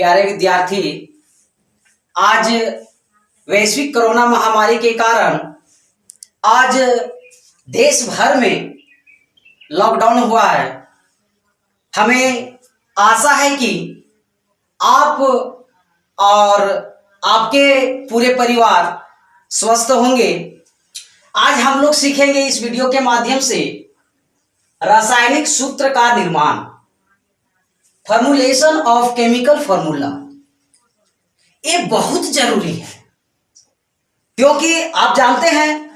प्यारे विद्यार्थी, आज वैश्विक कोरोना महामारी के कारण आज देश भर में लॉकडाउन हुआ है। हमें आशा है कि आप और आपके पूरे परिवार स्वस्थ होंगे। आज हम लोग सीखेंगे इस वीडियो के माध्यम से रासायनिक सूत्र का निर्माण, फॉर्मुलेशन ऑफ केमिकल फॉर्मूला। ये बहुत जरूरी है क्योंकि आप जानते हैं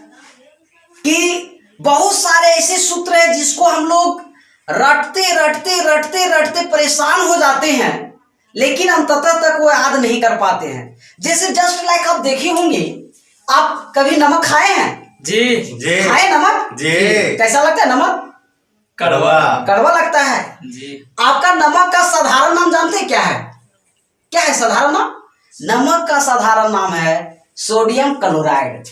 कि बहुत सारे ऐसे सूत्र हैं जिसको हम लोग रटते परेशान हो जाते हैं, लेकिन अंततः तक वो याद नहीं कर पाते हैं। जैसे जस्ट लाइक आप देखे होंगे, आप कभी नमक खाए हैं? जी खाए नमक? जी। कैसा लगता है नमक? कड़वा लगता है जी। आपका नमक का साधारण नाम जानते हैं क्या है? क्या है साधारण नाम? नमक का साधारण नाम है सोडियम क्लोराइड,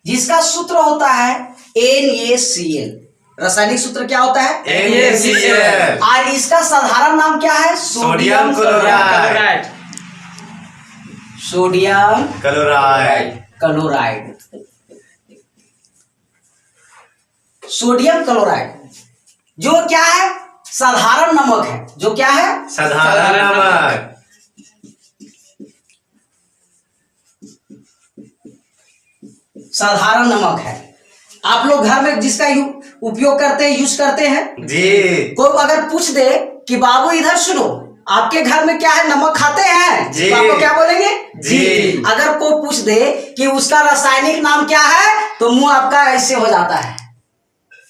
जिसका सूत्र होता है NaCl। रासायनिक सूत्र क्या होता है? NaCl। और इसका साधारण नाम क्या है? Sodium chloride. Sodium chloride. Sodium chloride जो क्या है? साधारण नमक है। जो क्या है? साधारण नमक। साधारण नमक है। आप लोग घर में जिसका उपयोग करते हैं, यूज करते हैं जी। कोई अगर पूछ दे कि बाबू इधर सुनो, आपके घर में क्या है, नमक खाते हैं जी, तो आपको क्या बोलेंगे? जी। अगर कोई पूछ दे कि उसका रासायनिक नाम क्या है, तो मुंह आपका ऐसे हो जाता है।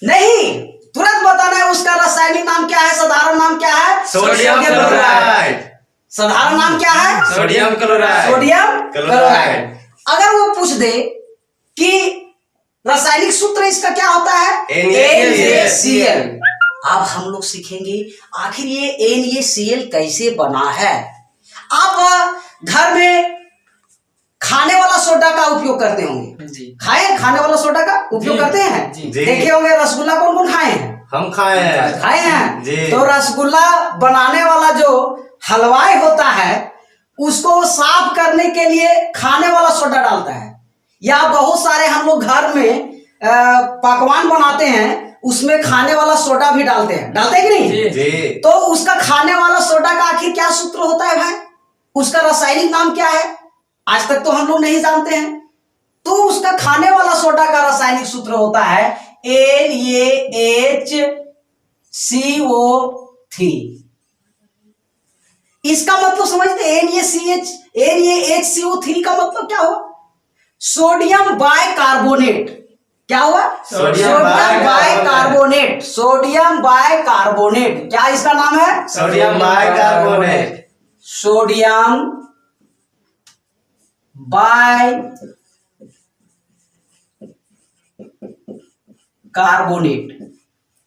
नहीं, तुरंत बताना है उसका रासायनिक नाम क्या है, साधारण नाम क्या है? Sodium chloride. साधारण नाम क्या है? Sodium chloride. Sodium chloride. अगर वो पूछ दे कि रासायनिक सूत्र इसका क्या होता है? NaCl। अब हम लोग सीखेंगे आखिर ये NaCl कैसे बना है। आप घर में खाने वाला सोडा का उपयोग करते होंगे जी। खाए खाने वाला सोडा का उपयोग करते हैं जी। देखे होंगे रसगुल्ला कौन कौन खाए हैं? हम खाए हैं जी। तो रसगुल्ला बनाने वाला जो हलवाई होता है, उसको साफ करने के लिए खाने वाला सोडा डालता है। या बहुत सारे हम लोग घर में पकवान बनाते हैं, उसमें खाने वाला सोडा भी डालते हैं कि नहीं जी। तो उसका खाने वाला सोडा का आखिर क्या सूत्र होता है भाई? उसका रासायनिक नाम क्या है? आज तक तो हम लोग नहीं जानते हैं। तो उसका खाने वाला सोडा का रासायनिक सूत्र होता है NaHCO3। इसका मतलब समझते हैं? NaHCO3 का मतलब क्या हुआ? Sodium bicarbonate. क्या हुआ? Sodium bicarbonate. Sodium bicarbonate. क्या इसका नाम है? Sodium bicarbonate. Sodium bicarbonate.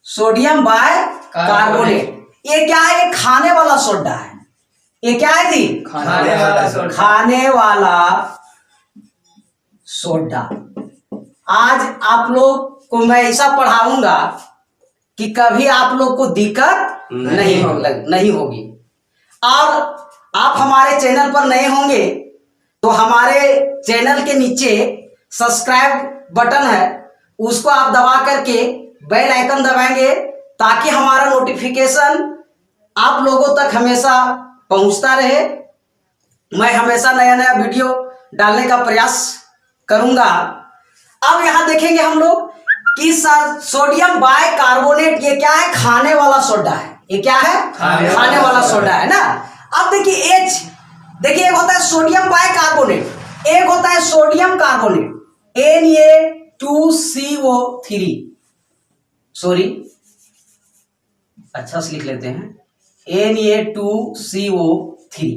Sodium bicarbonate. ये क्या है? ये खाने वाला सोडा है। ये क्या है जी? खाने वाला सोडा। आज आप लोग को मैं ऐसा पढ़ाऊंगा कि कभी आप लोग को दिक्कत नहीं होगी। और आप हमारे चैनल पर नए होंगे तो हमारे चैनल के नीचे सब्सक्राइब बटन है, उसको आप दबा करके बेल आइकन दबाएंगे ताकि हमारा नोटिफिकेशन आप लोगों तक हमेशा पहुंचता रहे। मैं हमेशा नया नया वीडियो डालने का प्रयास करूंगा। अब यहां देखेंगे हम लोग कि सोडियम बाइकार्बोनेट ये क्या है? खाने वाला सोडा है। ये क्या है? खाने वाला सोडा है ना। अब देखिए H, देखिए एक होता है सोडियम बाइकार्बोनेट, एक होता है सोडियम कार्बोनेट Na2CO3। सॉरी, अच्छा से लिख लेते हैं Na2CO3।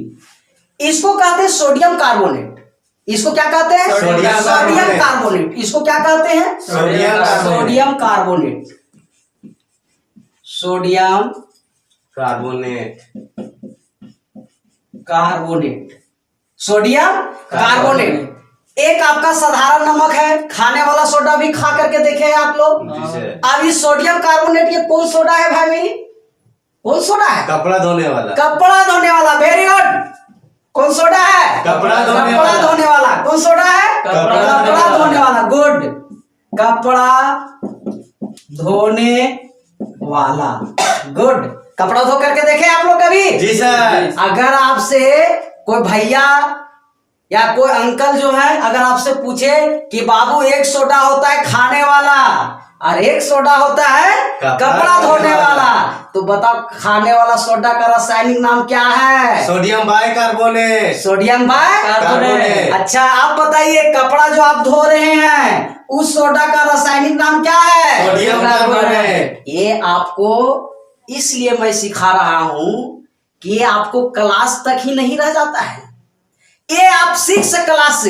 इसको कहते हैं सोडियम कार्बोनेट। इसको क्या कहते हैं? Sodium carbonate. इसको क्या कहते हैं? Sodium carbonate. Sodium carbonate. Sodium carbonate. एक आपका साधारण नमक है, खाने वाला सोडा भी खा करके देखे हैं आप लोग। अब इस सोडियम कार्बोनेट ये कौन सोडा है भाई? कौन सोडा है? कपड़ा धोने वाला। कपड़ा धोने वाला, वेरी गुड। कौन सोडा है? कपड़ा धोने वाला। कौन सोडा है? कपड़ा धोने वाला, गुड। कपड़ा धोने वाला, गुड। कपड़ा धो करके देखे आप लोग कभी? जी सर। अगर आपसे कोई भैया या कोई अंकल जो है अगर आपसे पूछे कि बाबू एक सोडा होता है खाने वाला और एक सोडा होता है कपड़ा धोने वाला, तो बताओ खाने वाला सोडा का रासायनिक नाम क्या है? Sodium bicarbonate. Sodium bicarbonate. अच्छा आप बताइए, कपड़ा जो आप धो रहे हैं उस सोडा का रासायनिक नाम क्या है? Sodium carbonate. ये आपको इसलिए मैं सिखा रहा हूं कि ये आपको क्लास तक ही नहीं रह जाता है, ये आप 6 क्लास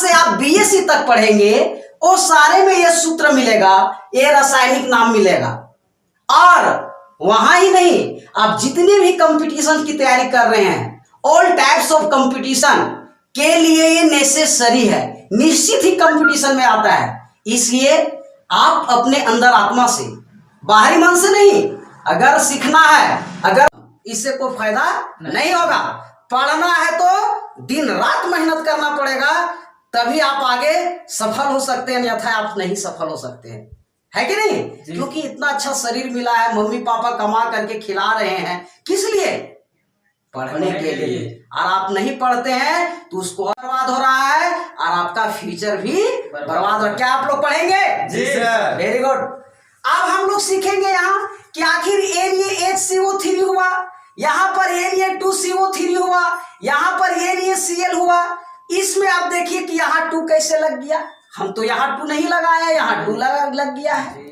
से आप बीएससी तक पढ़ेंगे, वो सारे में ये सूत्र मिलेगा, ये रासायनिक नाम मिलेगा। और वहां ही नहीं, आप जितने भी कंपटीशन की तैयारी कर रहे हैं, ऑल टाइप्स ऑफ कंपटीशन के लिए ये नेसेसरी है, निश्चित ही कंपटीशन में आता है। इसलिए आप अपने अंदर आत्मा से, बाहरी मन से नहीं, अगर सीखना है, अगर इससे कोई फायदा नहीं होगा, पढ़ना है तो दिन रात मेहनत करना पड़ेगा, तभी आप आगे सफल हो सकते हैं, अन्यथा आप नहीं सफल हो सकते हैं, है कि नहीं? क्योंकि इतना अच्छा शरीर मिला है, मम्मी पापा कमा करके खिला रहे हैं, किस लिए? पढ़ने के लिए। और आप नहीं पढ़ते हैं तो उसको बर्बाद हो रहा है और आपका फ्यूचर भी बर्बाद हो। क्या आप लोग पढ़ेंगे? जी सर। Very good. अब हम लोग सीखेंगे यहाँ कि आखिर NaHCO3 हुआ, यहाँ पर Na2CO3 हुआ, यहाँ पर NaCl हुआ। इसमें आप देखिए कि यहाँ 2 कैसे लग गया, हम तो यहाँ 2 नहीं लगाए, यहाँ 2 लग गया है।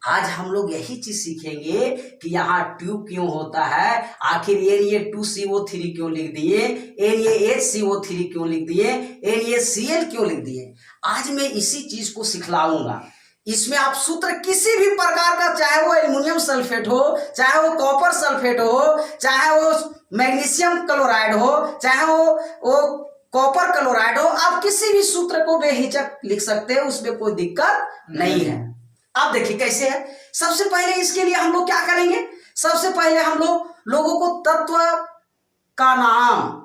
आज हम लोग यही चीज सीखेंगे कि यहाँ ट्यूब क्यों होता है, आखिर Na2CO3 क्यों लिख दिए, NaHCO3 क्यों लिख दिए, NaCl क्यों लिख दिए। आज मैं इसी चीज को सिखलाऊंगा। इसमें आप सूत्र किसी भी प्रकार का, चाहे वो एल्युमिनियम सल्फेट हो, चाहे वो कॉपर सल्फेट हो, चाहे वो मैग्नीशियम क्लोराइड हो, चाहे वो कॉपर क्लोराइड हो, आप किसी भी सूत्र को बेहिचक लिख सकते हैं, उसमें कोई दिक्कत नहीं है। आप देखिए कैसे है। सबसे पहले इसके लिए हम लोग क्या करेंगे, सबसे पहले हम लोगों को तत्व का नाम,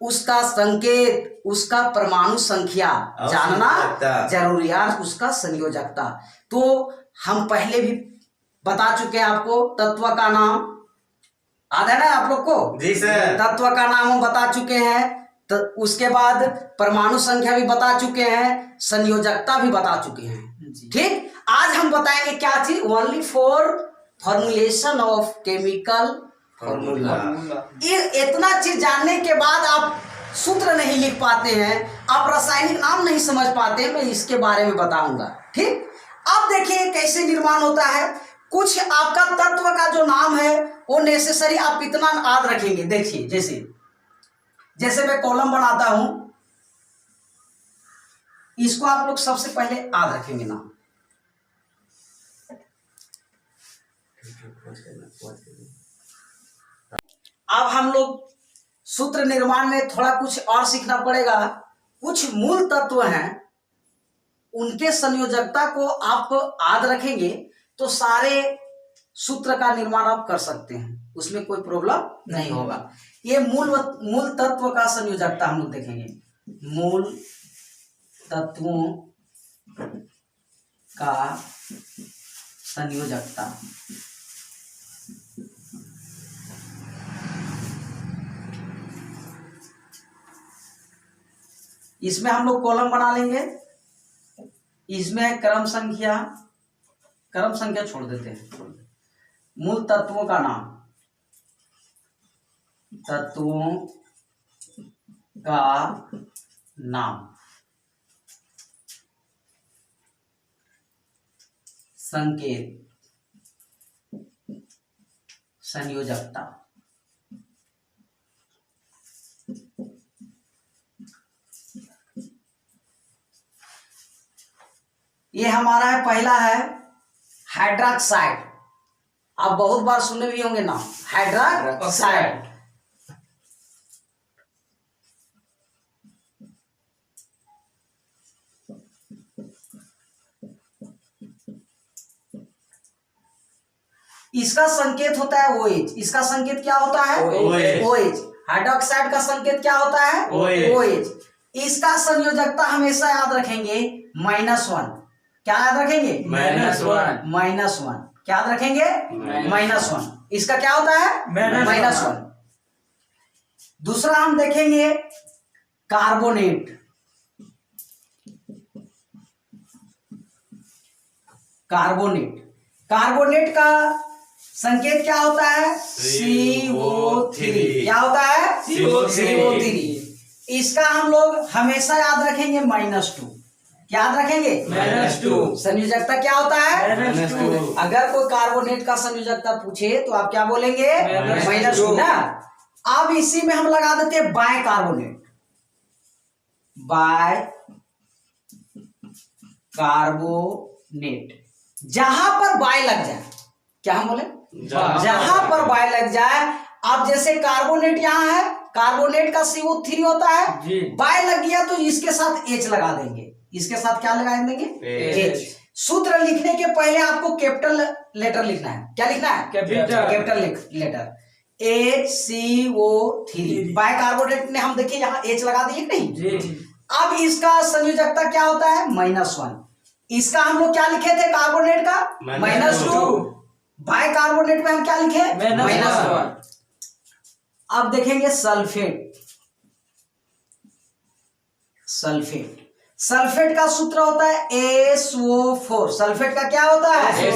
उसका संकेत, उसका परमाणु संख्या जानना जरूरी है, उसका संयोजकता। तो हम पहले भी बता चुके हैं आपको, तत्व का नाम याद है ना आप लोग को? जी सर। तत्व का नाम हम बता चुके हैं, तो उसके बाद परमाणु संख्या भी बता चुके हैं, संयोजकता भी बता चुके हैं। ठीक, आज हम बताएंगे क्या चीज, only for formulation of chemical formula. ये इतना चीज जानने के बाद आप सूत्र नहीं लिख पाते हैं, आप रासायनिक नाम नहीं समझ पाते, मैं इसके बारे में बताऊंगा। ठीक, अब देखिए कैसे निर्माण होता है। कुछ आपका तत्व का जो नाम है वो नेसेसरी आप इतना याद रखेंगे। देखिए जैसे मैं कॉलम बनाता हूं, इसको आप लोग सबसे पहले याद रखेंगे नाम। अब हम लोग सूत्र निर्माण में थोड़ा कुछ और सीखना पड़ेगा। कुछ मूल तत्व हैं, उनके संयोजकता को आप याद रखेंगे तो सारे सूत्र का निर्माण आप कर सकते हैं, उसमें कोई प्रॉब्लम नहीं होगा। ये मूल तत्व का संयोजकता हम लोग देखेंगे। मूल तत्वों का संयोजकता, इसमें हम लोग कॉलम बना लेंगे। इसमें क्रम संख्या छोड़ देते हैं। मूल तत्वों का नाम, तत्वों का नाम, संकेत, संयोजकता। ये हमारा है, पहला है हाइड्रोक्साइड। आप बहुत बार सुने भी होंगे नाम हाइड्रोक्साइड। इसका संकेत होता है OH, इसका संकेत क्या होता है OH। हाइड्रोक्साइड का संकेत क्या होता है OH। इसका संयोजकता हमेशा याद रखेंगे -1। क्या याद रखेंगे -1। क्या याद रखेंगे -1। इसका क्या होता है -1। दूसरा हम देखेंगे कार्बोनेट। कार्बोनेट का संकेत क्या होता है CO3। क्या होता है CO3। इसका हम लोग हमेशा याद रखेंगे -2। क्या याद रखेंगे -2। संयोजकता क्या होता है -2। अगर कोई कार्बोनेट का संयोजकता पूछे तो आप क्या बोलेंगे -2 ना। अब इसी में हम लगा देते हैं बाइकार्बोनेट। बाइकार्बोनेट, जहां पर बाय लग जाए, क्या हम बोले जहां पर बाय लग जाए। अब जैसे कार्बोनेट यहाँ है, कार्बोनेट का CO3 होता है, बाय लग गया तो इसके साथ H लगा देंगे। इसके साथ क्या लगा देंगे H। सूत्र लिखने के पहले आपको कैपिटल लेटर लिखना है। क्या लिखना है कैपिटल लेटर HCO3। बाइकार्बोनेट में हम देखिए यहाँ H लगा दिए नहीं। अब इसका संयोजकता क्या होता है -1। इसका हम लोग क्या लिखे थे कार्बोनेट का -2। बाइकार्बोनेट में हम क्या लिखे -1। अब देखेंगे सल्फेट का सूत्र होता है SO4। सल्फेट का क्या होता है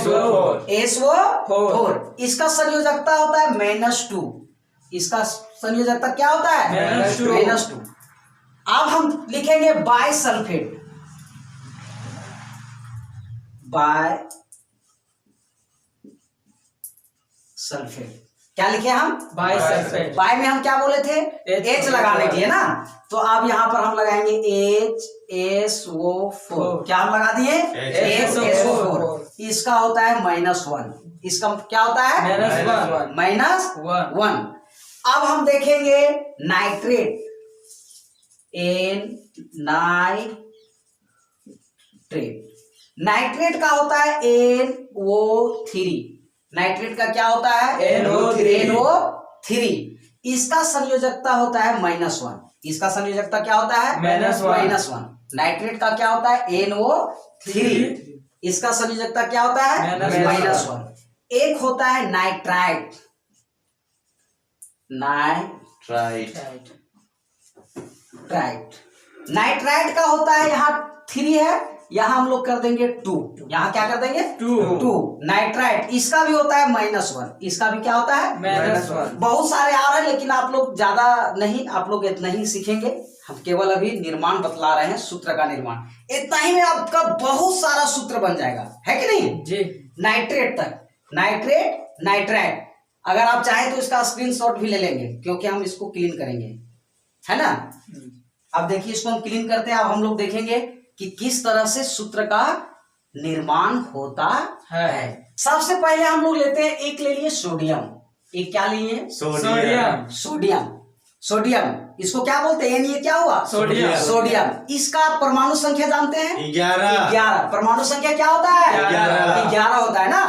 SO4। इसका संयोजकता होता है -2। इसका संयोजकता क्या होता है -2। अब हम लिखेंगे बाइसल्फेट। क्या लिखे हम बाइसल्फेट। बाय में हम क्या बोले थे H लगाने के लिए ना, तो अब यहाँ पर हम लगाएंगे HSO4। क्या हम लगा दिए HSO4। इसका होता है -1। इसका क्या होता है -1। अब हम देखेंगे नाइट्रेट। नाइट्रेट का होता है NO3। नाइट्रेट का क्या होता है NO3। इसका संयोजकता होता है -1। इसका संयोजकता क्या होता है -1। नाइट्रेट का क्या होता है NO3। इसका संयोजकता क्या होता है -1। एक होता है नाइट्राइट। नाइट्राइट का होता है यहाँ 3 है, यहाँ हम लोग कर देंगे 2। यहाँ क्या कर देंगे 2। नाइट्राइट इसका भी होता है -1। इसका भी क्या होता है -1। बहुत सारे आ रहे हैं लेकिन आप लोग ज्यादा नहीं, आप लोग इतना ही सीखेंगे। हम केवल अभी निर्माण बतला रहे हैं, सूत्र का निर्माण। इतना ही में आपका बहुत सारा सूत्र बन जाएगा, है कि नहीं जी। नाइट्रेट तक, नाइट्राइट। अगर आप चाहे तो इसका स्क्रीनशॉट भी ले लेंगे क्योंकि हम इसको क्लीन करेंगे, है ना। अब देखिए इसको हम क्लीन करते हैं। अब हम लोग देखेंगे कि किस तरह से सूत्र का निर्माण होता है। सबसे पहले हम लोग लेते हैं, एक ले लिए सोडियम। एक क्या लिए सोडियम। इसको क्या बोलते हैं, ये क्या हुआ सोडियम। इसका परमाणु संख्या जानते हैं 11। परमाणु संख्या क्या होता है 11 होता है ना।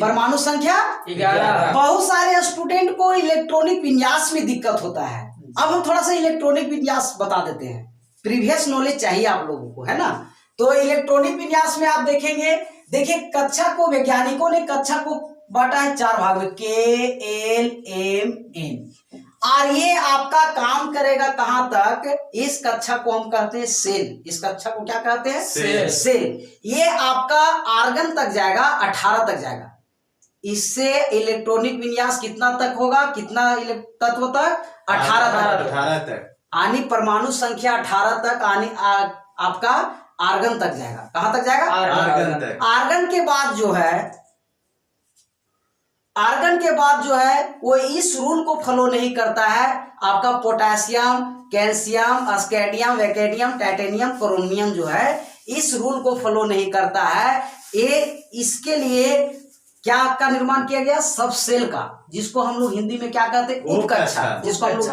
परमाणु संख्या 11। बहुत सारे स्टूडेंट को इलेक्ट्रॉनिक विन्यास में दिक्कत होता है। अब हम थोड़ा सा इलेक्ट्रॉनिक विन्यास बता देते हैं। प्रीवियस नॉलेज चाहिए आप लोगों को, है ना। तो इलेक्ट्रॉनिक विन्यास में आप देखेंगे, देखिए कक्षा को वैज्ञानिकों ने कक्षा को बांटा है 4 भाग में, KLMN। और ये आपका काम करेगा कहां तक, इस कक्षा को हम कहते हैं सेल। इस कक्षा को क्या कहते हैं सेल। ये आपका आर्गन तक जाएगा, 18 तक जाएगा। इससे इलेक्ट्रॉनिक विन्यास कितना तक होगा, कितना तत्व तक 18 तक। आनी परमाणु संख्या 18 तक, आनी आपका आर्गन तक जाएगा। कहां तक जाएगा आर्गन तक। आर्गन के बाद जो है वो इस रूल को फॉलो नहीं करता है। आपका potassium, calcium, scandium, vanadium, titanium, chromium जो है इस रूल को फॉलो नहीं करता है। ये इसके लिए क्या का निर्माण किया गया, सब सेल का, जिसको हम लोग हिंदी में क्या कहते हैं उपकक्षा। जिसको हम लोग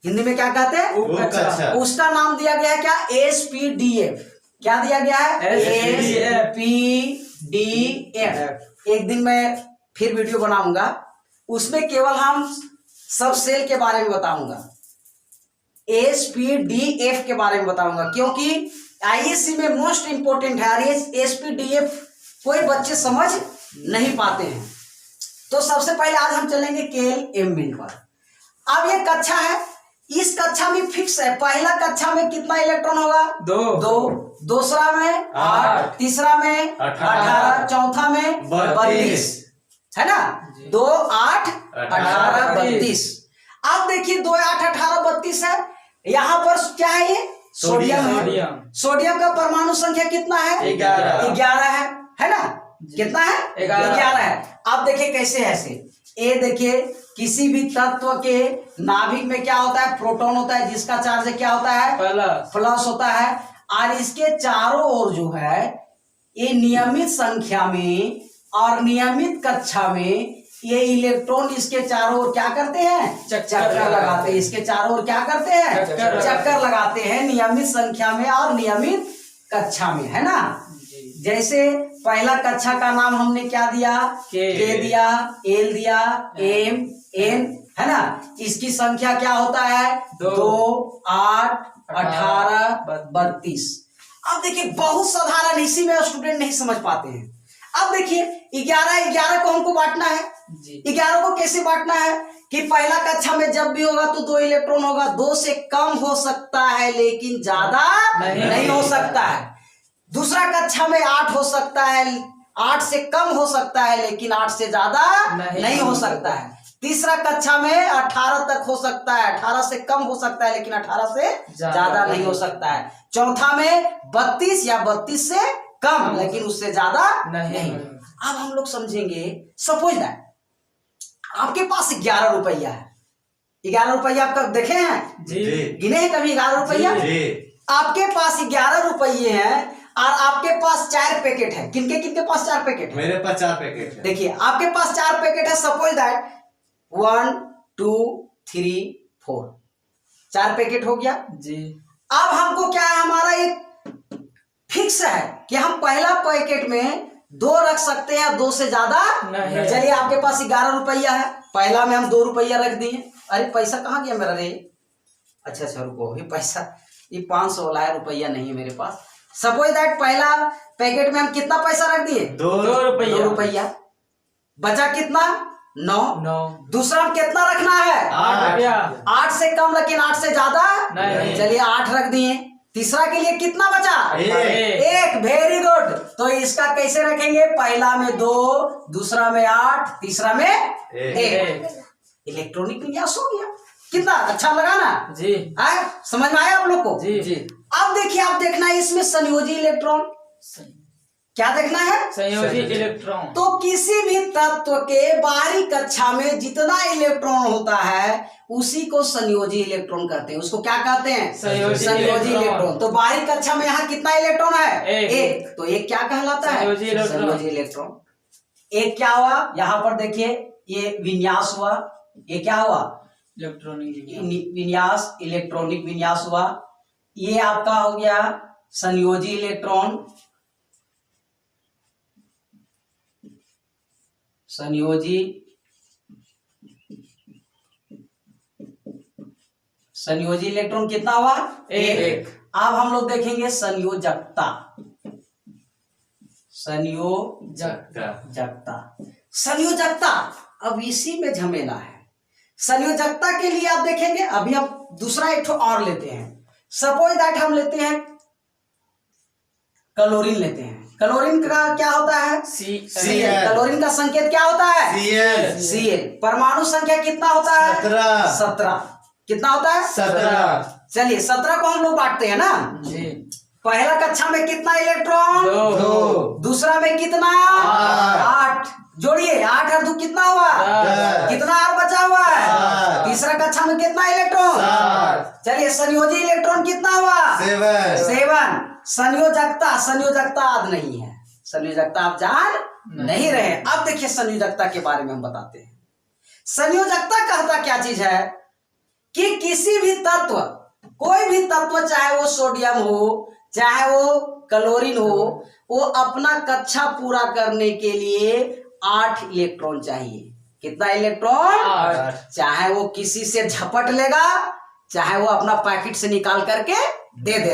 हिंदी में क्या कहते हैं उपकक्षा। उसका नाम दिया गया है क्या SPDF। क्या दिया गया है SPDF। एक दिन मैं फिर वीडियो बनाऊंगा, उसमें केवल हम सब सेल के बारे में बताऊंगा, SPDF के बारे में बताऊंगा, क्योंकि आईएससी में मोस्ट इंपोर्टेंट है। SPDF कोई बच्चे समझ नहीं पाते हैं। तो सबसे पहले आज हम चलेंगे KL M पर। अब ये कक्षा है, इस कक्षा में फिक्स है, पहला कक्षा में कितना इलेक्ट्रॉन होगा? 2, दूसरा में 8, तीसरा में 18, चौथा में 32, है ना? 2, 8, 18, 32। अब देखिए 2, 8, 18, 32 है। यहाँ पर क्या है? ये सोडियम है। सोडियम का परमाणु संख्या कितना है? 11 है ना? कितना है? 11 है। अब देखिए कैसे है ऐसे, ये देखिए किसी भी तत्व के नाभिक में क्या होता है? प्रोटॉन होता है, जिसका चार्ज क्या होता है? प्लस होता है। और इसके चारों ओर जो है ये नियमित संख्या में और नियमित कक्षा में ये इलेक्ट्रॉन इसके चारों ओर क्या करते हैं? चक्कर लगाते हैं। इसके चारों ओर क्या करते हैं? चक्कर लगाते हैं, नियमित संख्या में और नियमित कक्षा में, है ना? जैसे पहला कक्षा का नाम हमने क्या दिया? के दिया, एल दिया, एम, एन, है ना? इसकी संख्या क्या होता है? 2, 8, 18, 32। अब देखिए बहुत साधारण, इसी में स्टूडेंट नहीं समझ पाते हैं। अब देखिए 11 को हमको बांटना है। 11 को कैसे बांटना है? कि पहला कक्षा में जब भी होगा तो 2 इलेक्ट्रॉन होगा, 2 से कम हो सकता है लेकिन ज्यादा नहीं हो सकता है। दूसरा कक्षा में 8 हो सकता है, 8 से कम हो सकता है लेकिन 8 से ज्यादा नहीं हो सकता है। तीसरा कक्षा में 18 तक हो सकता है, 18 से कम हो सकता है लेकिन 18 से ज्यादा नहीं हो सकता है। चौथा में 32 या 32 से कम लेकिन उससे ज्यादा नहीं। अब हम लोग समझेंगे, सपोज दैट आपके पास 11 रुपया है। 11 रुपया आप कब देखे हैं? गिने हैं कभी 11 रुपया? आपके पास 11 रुपये हैं और आपके पास 4 पैकेट है। किनके पास 4 पैकेट है? मेरे पास 4 पैकेट है। देखिए आपके पास 4 पैकेट है। सपोज दैट 1, 2, 3, 4 4 पैकेट हो गया जी। अब हमको क्या है, हमारा एक फिक्स है कि हम पहला पैकेट में 2 रख सकते हैं, 2 से ज्यादा नहीं। चलिए आपके पास 11 रुपया है, पहला में हम 2 रुपया रख दिए। अरे पैसा कहाँ गया मेरा रे? अच्छा रुको, ये पैसा ये 500 वाला है, रुपया नहीं है मेरे पास। सपोज दैट पहला पैकेट में हम कितना पैसा रख दिए? 2 रुपया। बचा कितना? 9। दूसरा हम कितना रखना है? 8 से कम लेकिन 8 से ज्यादा नहीं। चलिए 8 रख दिए। तीसरा के लिए कितना बचा? 1। Very good. तो इसका कैसे रखेंगे? पहला में 2, दूसरा में 8, तीसरा में 1। इलेक्ट्रॉनिक विन्यास हो गया। कितना अच्छा लगा ना जी? समझ में आया आप लोग को? जी। अब देखिए, आप देखना है इसमें संयोजी इलेक्ट्रॉन। क्या देखना है? संयोजी इलेक्ट्रॉन। तो किसी भी तत्व के बाहरी कक्षा में जितना इलेक्ट्रॉन होता है उसी को संयोजी इलेक्ट्रॉन कहते हैं। उसको क्या कहते हैं? संयोजी इलेक्ट्रॉन। तो बाहरी कक्षा में यहाँ कितना इलेक्ट्रॉन है? 1। तो एक क्या कहलाता है? संयोजी इलेक्ट्रॉन। एक क्या हुआ? यहाँ पर देखिए ये विन्यास हुआ। ये क्या हुआ? इलेक्ट्रॉनिक विन्यास, इलेक्ट्रॉनिक विन्यास हुआ। ये आपका हो गया संयोजी इलेक्ट्रॉन। संयोजी इलेक्ट्रॉन कितना हुआ? 1। अब हम लोग देखेंगे संयोजकता। संयोजकता अब इसी में झमेला है। संयोजकता के लिए आप देखेंगे, अभी हम दूसरा एक और लेते हैं। सपोज दैट हम लेते हैं क्लोरीन लेते हैं। क्लोरीन का क्या होता है? Cl। क्लोरीन का संकेत क्या होता है? Cl। परमाणु संख्या कितना होता है? 17। कितना होता है? 17। चलिए 17 को हम लोग बांटते हैं ना जी। पहला कक्षा में कितना इलेक्ट्रॉन? 2। दूसरा में कितना? 8। जोड़िए 8 और 2 कितना हुआ? कितना और बचा हुआ है? तीसरा कक्षा में कितना इलेक्ट्रॉन? चलिए संयोजी इलेक्ट्रॉन कितना हुआ? 7। संयोजकता आज नहीं है। संयोजकता आप जान नहीं रहे। अब देखिए संयोजकता के बारे में हम बताते हैं। संयोजकता कहता क्या चीज है कि किसी भी तत्व, कोई भी तत्व, चाहे वो सोडियम हो चाहे वो क्लोरीन हो, वो अपना कक्षा पूरा करने के लिए 8 इलेक्ट्रॉन चाहिए। कितना इलेक्ट्रॉन? 8। चाहे वो किसी से झपट लेगा, चाहे वो अपना पैकेट से निकाल करके दे दे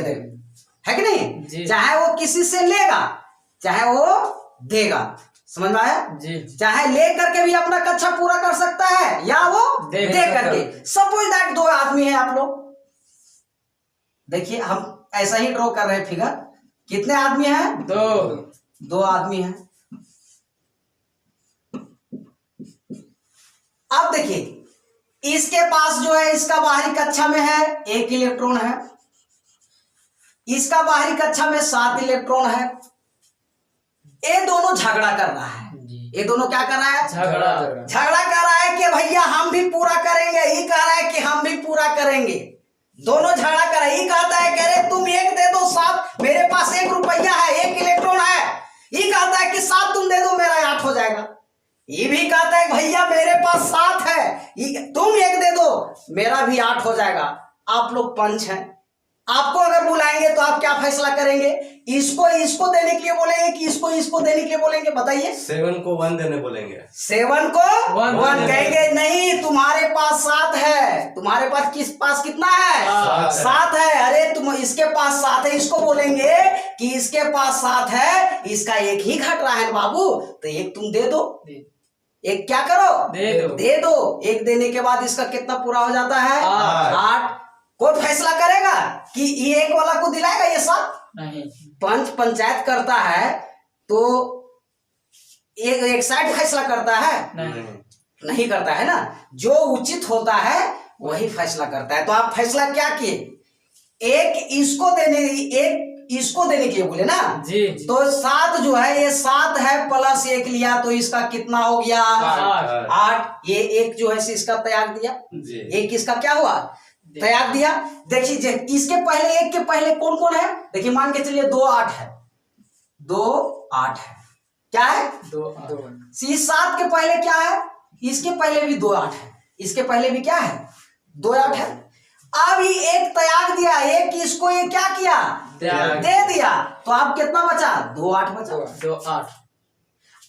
है कि नहीं? चाहे वो किसी से लेगा, चाहे वो देगा। समझ में आया? चाहे ले करके भी अपना कक्षा पूरा कर सकता है या वो दे करके। सपोज दैट 2 आदमी है आप लोग। देखिए हम ऐसा ही ड्रॉ कर रहे हैं फिगर। कितने आदमी हैं? 2 आदमी हैं। अब देखिए इसके पास जो है, इसका बाहरी कक्षा में है 1 इलेक्ट्रॉन है, इसका बाहरी कक्षा में 7 इलेक्ट्रॉन है। ये दोनों झगड़ा कर रहा है। ये दोनों क्या कर रहा है? झगड़ा कर रहा है कि भैया हम भी पूरा करेंगे, ये कह रहा है कि हम भी पूरा करेंगे। दोनों झगड़ा कर रहे हैं। ये कहता है कह रहे तुम 1 दे दो 7, मेरे पास 1 रुपया है, 1 इलेक्ट्रॉन है। ये कहता है कि 7 तुम दे दो, मेरा 8 हो जाएगा। ये भी कहता है भैया मेरे पास 7 है, तुम 1 दे दो, मेरा भी 8 हो जाएगा। आप लोग पंच हैं, आपको अगर बुलाएंगे तो आप क्या फैसला करेंगे? इसको देने के लिए बोलेंगे कि इसको देने के लिए बोलेंगे? बताइए। 7 को 1 देने बोलेंगे। 7 को 1 कहेंगे। नहीं, तुम्हारे पास 7 है। तुम्हारे पास कितना है? 7 है। अरे तुम इसके पास 7 है, इसको बोलेंगे कि इसके पास 7 है, इसका 1 ही घट रहा है बाबू, तो 1 तुम दे दो। 1 क्या करो? दे दो। 1 देने के बाद इसका कितना पूरा हो जाता है? 8। कोई फैसला करेगा कि ये 1 वाला को दिलाएगा ये 7? नहीं। पंचायत करता है तो एक साइड फैसला करता है? नहीं करता है ना। जो उचित होता है वही फैसला करता है। तो आप फैसला क्या किए? 1 इसको देने के लिए बोले ना। जी। तो 7 जो है, ये 7 है प्लस 1 लिया तो इसका कितना हो गया? 8। ये 1 जो है इसका त्याग दिया। 1 इसका क्या हुआ? त्याग दिया। देखिए इसके पहले 1 के पहले कौन कौन है? देखिए मान के चलिए 2 8 है, 2 8 है। क्या है? 2 8। 7 के पहले क्या है? इसके पहले भी 2 8 है, इसके पहले भी क्या है? 2 8 है। अब ये 1 त्याग दिया, 1 इसको ये क्या किया? दे दिया। तो अब कितना बचा? 2 8 बचा। 2 8।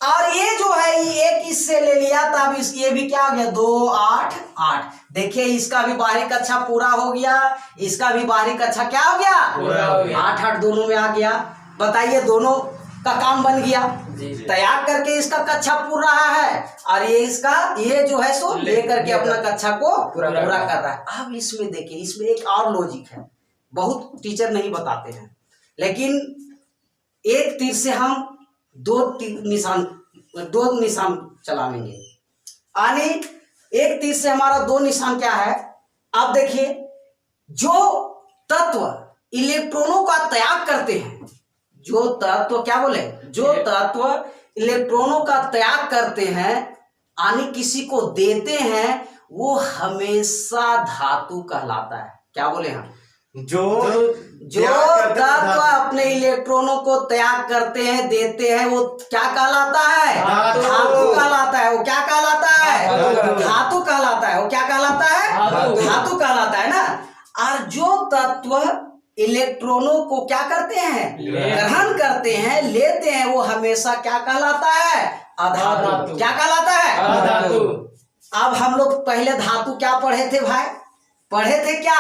और ये जो है ये 1 इससे ले लिया, तब ये भी क्या हो गया? 2 8 8। देखिए इसका भी बाहरी कक्षा पूरा हो गया, इसका भी बाहरी कक्षा क्या हो गया? पूरा हो गया। 8 8 दोनों में आ गया। बताइए दोनों का काम बन गया। त्याग करके इसका कक्षा पूरा रहा है और ये जो है सो ले करके अपना कक्षा को पूरा कर रहा है। अब इसमें देखिए, इसमें एक और लॉजिक है, बहुत टीचर नहीं बताते हैं, लेकिन एक तीर से हम दो निशान चला लेंगे। यानी एक तीर से हमारा 2 निशान क्या है? अब देखिए जो तत्व इलेक्ट्रॉनों का त्याग करते हैं, जो तत्व क्या बोले? जो तत्व इलेक्ट्रॉनों का त्याग करते हैं यानी किसी को देते हैं, वो हमेशा धातु कहलाता है। क्या बोले हम? जो तत्व अपने इलेक्ट्रॉनों को त्याग करते हैं, देते हैं, वो क्या कहलाता है? धातु कहलाता है। वो क्या कहलाता है? धातु कहलाता है। वो क्या कहलाता है? धातु कहलाता है ना। और जो तत्व इलेक्ट्रॉनों को क्या करते हैं? ग्रहण करते हैं, लेते हैं, वो हमेशा क्या कहलाता है? अधातु। क्या कहलाता है? अधातु। अब हम लोग पहले धातु क्या पढ़े थे भाई? पढ़े थे क्या?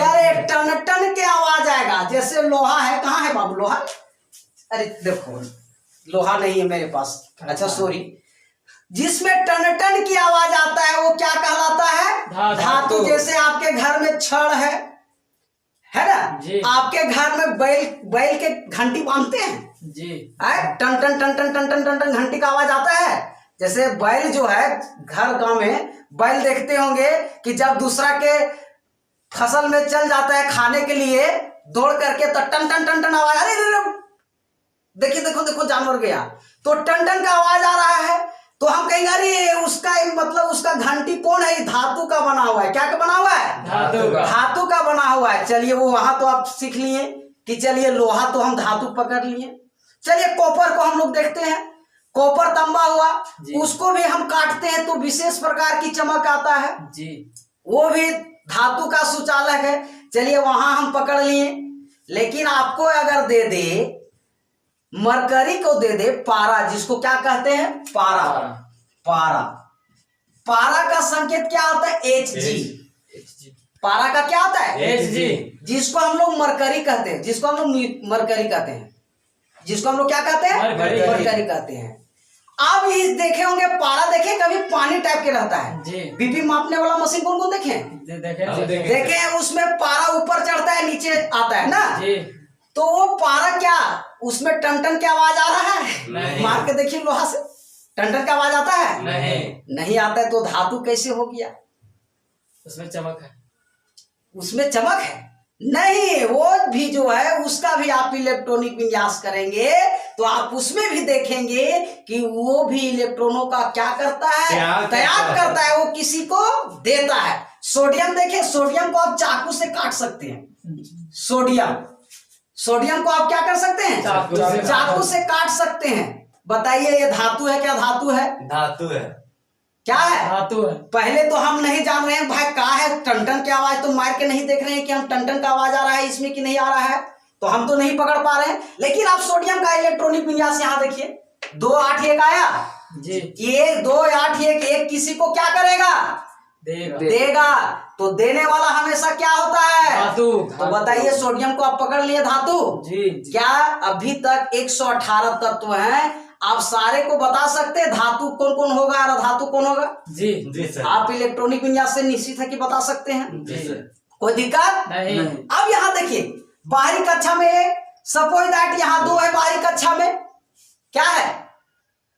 अरे टन टन के आवाज आएगा। जैसे लोहा है, कहाँ है बाबू लोहा? अरे देखो लोहा नहीं है मेरे पास। अच्छा सॉरी। जिसमें टन टन की आवाज आता है वो क्या कहलाता है? धातु। जैसे आपके घर में छड़ है ना? आपके घर में बैल के घंटी बांधते हैं जी। टन टन टन टन टन टन टन टन घंटी का आवाज आता है। जैसे बैल जो है, घर गांव में बैल देखते होंगे कि जब दूसरा के फसल में चल जाता है खाने के लिए दौड़ करके, तो टन टन टन टन आवाज। अरे देखिए देखो देखो जानवर गया, तो टन टन का आवाज आ रहा है। तो हम कहेंगे अरे उसका मतलब उसका घंटी कौन है? धातु का बना हुआ है। क्या का बना हुआ है? धातु का बना हुआ है। चलिए वो वहां तो आप सीख लिए कि चलिए लोहा तो हम धातु पकड़ लिए। चलिए कॉपर को हम लोग देखते हैं, कॉपर तंबा हुआ, उसको भी हम काटते हैं तो विशेष प्रकार की चमक आता है जी। वो भी धातु का सुचालक है। चलिए वहां हम पकड़ लिए। लेकिन आपको अगर दे दे मरकरी को दे दे पारा, जिसको क्या कहते हैं, पारा। पारा, पारा का संकेत क्या होता है, Hg। पारा का क्या होता है, Hg, जिसको हम लोग मरकरी कहते हैं, जिसको हम लोग मरकरी कहते हैं, जिसको हम लोग क्या कहते हैं, मरकरी कहते हैं। आप इस देखे होंगे पारा, देखे कभी पानी टाइप के रहता है जी। बीपी मापने वाला मशीन कौन कौन देखे, देखे हैं, उसमें पारा ऊपर चढ़ता है नीचे आता है ना जी। तो वो पारा क्या, उसमें टन टन की आवाज आ रहा है, नहीं। मार के देखिए लोहा से, टन टन की आवाज आता है, नहीं आता है। तो धातु कैसे हो गया, उसमें चमक है, उसमें चमक है नहीं, वो भी जो है उसका भी आप इलेक्ट्रॉनिक विन्यास करेंगे तो आप उसमें भी देखेंगे कि वो भी इलेक्ट्रॉनों का क्या करता है, त्याग करता है, वो किसी को देता है। सोडियम देखे, सोडियम को आप चाकू से काट सकते हैं, सोडियम को आप क्या कर सकते हैं, चाकू से काट सकते हैं। बताइए ये धातु है क्या, धातु है, धातु है, क्या है, धातु है। पहले तो हम नहीं जान रहे हैं भाई क्या है, टन की आवाज तो मार के नहीं देख रहे हैं कि हम टन का आवाज आ रहा है इसमें कि नहीं आ रहा है, तो हम तो नहीं पकड़ पा रहे हैं। लेकिन आप सोडियम का इलेक्ट्रॉनिक विन्यास यहाँ देखिए, 281 आया जी। ये 281 एक किसी को क्या करेगा, देगा। तो देने वाला हमेशा क्या होता है, धातु। तो बताइए सोडियम को आप पकड़ लिए धातु जी। क्या अभी तक 118 तत्व हैं, आप सारे को बता सकते हैं धातु कौन कौन होगा और धातु कौन होगा, जी जी सर, आप इलेक्ट्रॉनिक विन्यास से निश्चित है कि बता सकते हैं, जी सर, कोई दिक्कत नहीं। अब यहाँ देखिए बाहरी कक्षा में सपोज दैट यहाँ 2 है, बाहरी कक्षा में क्या है,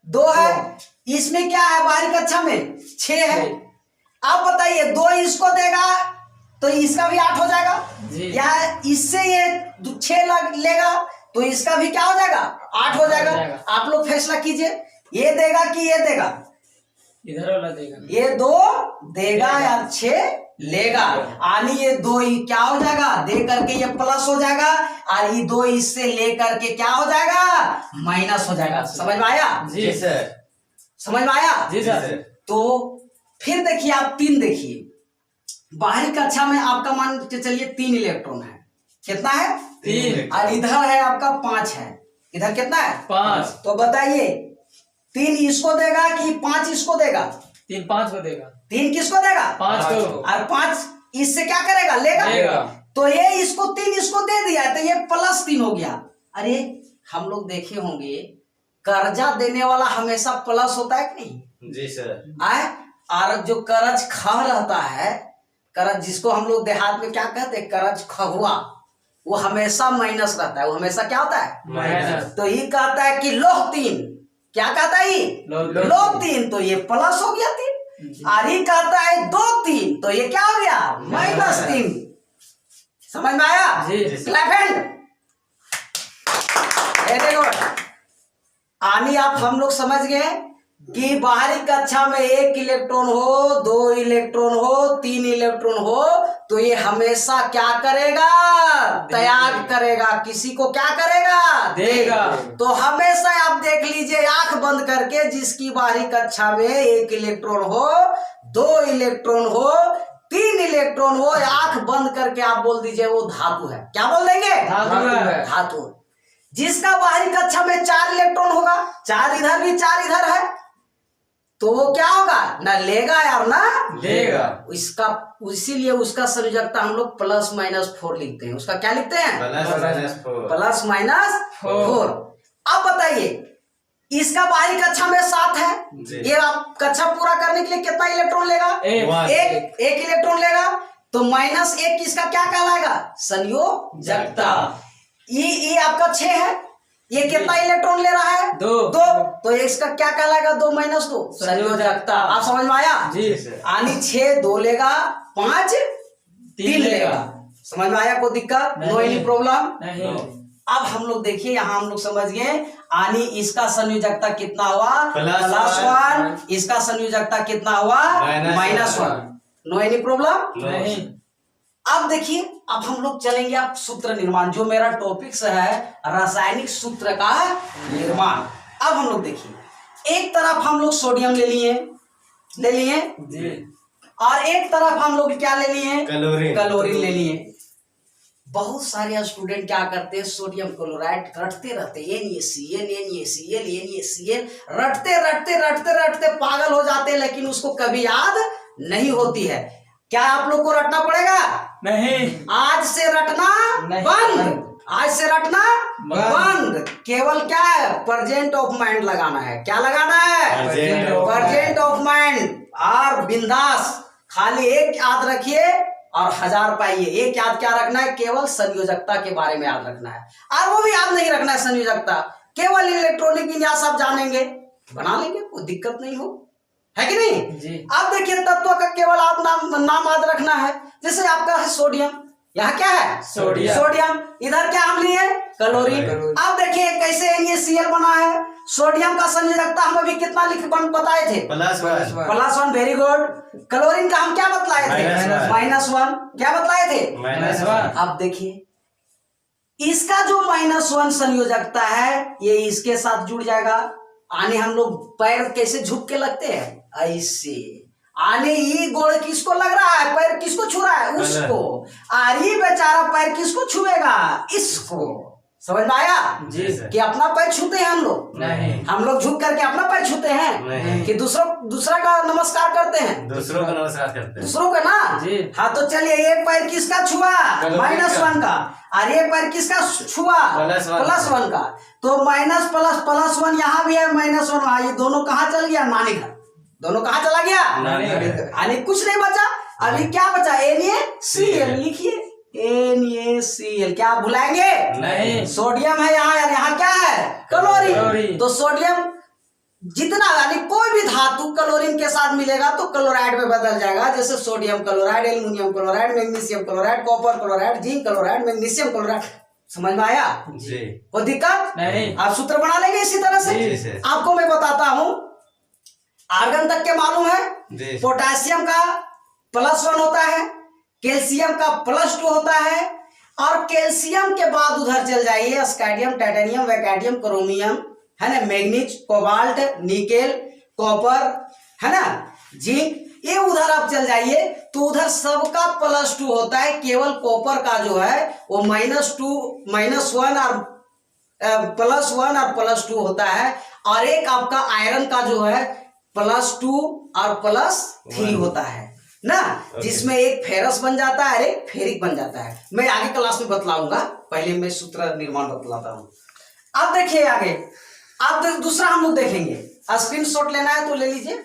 2 है, इसमें क्या है बाहरी कक्षा में 6 है। आप बताइए 2 इसको देगा तो इसका भी 8 हो जाएगा, या इससे ये 6 लेगा तो इसका भी क्या हो जाएगा, 8 हो जाएगा। आप लोग फैसला कीजिए, ये देगा कि ये देगा, इधर वाला देगा, ये 2 देगा या 6 लेगा, यानी ये 2 ही क्या हो जाएगा, दे करके ये प्लस हो जाएगा और ये 2 इससे ले करके क्या हो जाएगा, माइनस हो जाएगा। समझ में आया, जी सर, समझ में आया, जी सर। तो फिर देखिए आप 3 देखिए, बाहरी कक्षा में आपका मान के चलिए 3 इलेक्ट्रॉन है, कितना है, 3, और इधर है आपका 5 है, इधर कितना है, 5। तो बताइए 3 इसको देगा कि 5 इसको देगा, 3 5 को देगा, 3 किसको देगा, 5 को, और 5 इससे क्या करेगा, लेगा। तो ये इसको 3 इसको दे दिया तो ये +3 हो गया। अरे हम लोग देखे होंगे कर्जा देने वाला हमेशा प्लस होता है कि नहीं, जी सर, आए, और जो कर्ज खा रहता है, कर्ज जिसको हम लोग देहात में क्या कहते हैं, कर्ज खहुआ, वो हमेशा माइनस रहता है, वो हमेशा क्या होता है, माइनस। तो ये कहता है कि लोह 3, क्या कहता है ये, लोह 3, तो ये प्लस हो गया 3, और ये कहता है 2 3, तो ये क्या हो गया, -3। समझ में आया, क्लैप हैंड, वेरी गुड। आनी आप हम लोग समझ गए कि बाहरी कक्षा में 1 इलेक्ट्रॉन हो, 2 इलेक्ट्रॉन हो, 3 इलेक्ट्रॉन हो, तो ये हमेशा क्या करेगा, त्याग करेगा, किसी को क्या करेगा, देगा। तो हमेशा आप देख लीजिए आंख बंद करके, जिसकी बाहरी कक्षा में 1 इलेक्ट्रॉन हो, 2 इलेक्ट्रॉन हो, 3 इलेक्ट्रॉन हो, आंख बंद करके आप बोल दीजिए वो धातु है। क्या बोल देंगे, धातु है। धातु। जिसका बाहरी कक्षा में 4 इलेक्ट्रॉन होगा, 4 इधर भी 4 इधर है, तो वो क्या होगा, ना लेगा यार ना लेगा। इसका, इसीलिए उसका संयोजकता हम लोग +-4 लिखते हैं। उसका क्या लिखते हैं, +-4। अब बताइए इसका बाहरी कक्षा में 7 है, ये आप कक्षा पूरा करने के लिए कितना इलेक्ट्रॉन लेगा, एक इलेक्ट्रॉन लेगा, तो -1 इसका क्या कहलाएगा, संयोजकता। ये आपका 6 है, ये कितना इलेक्ट्रॉन ले रहा है, 2, तो इसका क्या कहलाएगा, 2 - 2 संयोजकता। आप समझ में आया, यानी 6 2 लेगा, 5 3 लेगा। समझ में आया, कोई दिक्कत, नो एनी प्रॉब्लम नहीं। अब हम लोग देखिए यहाँ हम लोग समझ गए, यानी इसका संयोजकता कितना हुआ, +1, इसका संयोजकता कितना हुआ, -1। नो एनी प्रॉब्लम नहीं। अब देखिए, अब हम लोग चलेंगे अब सूत्र निर्माण, जो मेरा टॉपिक है रासायनिक सूत्र का निर्माण। अब हम लोग देखिए, एक तरफ हम लोग सोडियम ले लिए जी। और एक तरफ हम लोग क्या ले लिए, क्लोरीन क्लोरीन ले लिए। बहुत सारे स्टूडेंट क्या करते हैं, सोडियम क्लोराइड रटते रहते हैं, NaCl रटते रटते रटते रटते पागल हो जाते हैं, लेकिन उसको कभी याद नहीं होती है। क्या आप लोग को रटना पड़ेगा? नहीं। आज से रटना नहीं। बंद, आज से रटना बंद। केवल क्या है, प्रेजेंट ऑफ माइंड लगाना है। क्या लगाना है? Present of mind. और बिंदास खाली एक याद रखिए और 1000 पाइए। एक याद क्या रखना है, केवल संयोजकता के बारे में याद रखना है, और वो भी याद नहीं रखना है संयोजकता, केवल इलेक्ट्रॉनिक विन्यास आप जानेंगे, बना लेंगे, कोई दिक्कत नहीं हो, है कि नहीं जी। अब देखिए तत्व का केवल आप नाम याद रखना है। जैसे आपका है सोडियम, यहाँ क्या है? सोडियम। इधर क्या हम लिए? क्लोरीन। अब देखिए कैसे NaCl बना है। सोडियम का संयोजकता हम अभी कितना बताए थे? +1। Very good. क्लोरीन का हम क्या बतलाए थे? -1। क्या बतलाए थे? -1। अब देखिए इसका जो -1 संयोजकता है, ये इसके साथ जुड़ जाएगा। आने हम लोग पैर कैसे झुक के लगते हैं, ऐसे। आने ये गोड़ किसको लग रहा है, पैर किसको छू रहा है? उसको। और ये बेचारा पैर किसको छुएगा? इसको। समझ में आया? जी सर। कि अपना पैर छूते हैं हम लोग? नहीं। हम लोग झुक करके अपना पैर छूते हैं? नहीं। कि दूसरा का नमस्कार करते हैं? दूसरों का नमस्कार करते हैं। दूसरों का ना जी। हाँ, तो चलिए एक पैर किसका छुआ? -1 का। और एक पैर किसका छुआ? +1 का। तो माइनस प्लस +1 यहाँ भी है, -1 वहाँ। ये दोनों कहाँ चल गया? नानी घर। दोनों कहाँ चला गया? यानी कुछ नहीं बचा। अभी क्या बचा? NaCl। लिखिए NaCl। क्या आप भुलाएंगे? नहीं। सोडियम है यहाँ, यार यहाँ क्या है? क्लोरीन। तो सोडियम जितना, यानी कोई भी धातु क्लोरीन के साथ मिलेगा तो क्लोराइड में बदल जाएगा। जैसे sodium chloride, aluminium chloride, magnesium chloride, copper chloride, zinc chloride, magnesium chloride. समझ में आया? जी। कोई दिक्कत नहीं। आप सूत्र बना लेंगे इसी तरह जी, से। आपको मैं बताता हूं, आर्गन तक के मालूम है। जी। पोटेशियम का +1 होता है, कैल्शियम का +2 होता है, और कैल्शियम के बाद उधर चल जाइए स्काइडियम, टाइटेनियम, वैकेडियम, क्रोमियम, है ना, मैग्नीज, कोबाल्ट, निकेल, कॉपर, है ना, जिंक। ये उधर आप चल जाइए तो उधर सबका +2 होता है। केवल कॉपर का जो है वो -1 और +2 होता है। और एक आपका आयरन का जो है +2 और +3 होता है ना, जिसमें एक फेरस बन जाता है, एक फेरिक बन जाता है। मैं आगे क्लास में बतलाऊंगा, पहले मैं सूत्र निर्माण बतलाता हूं। अब देखिए आगे, अब दूसरा हम लोग देखेंगे। स्क्रीनशॉट लेना है तो ले लीजिए।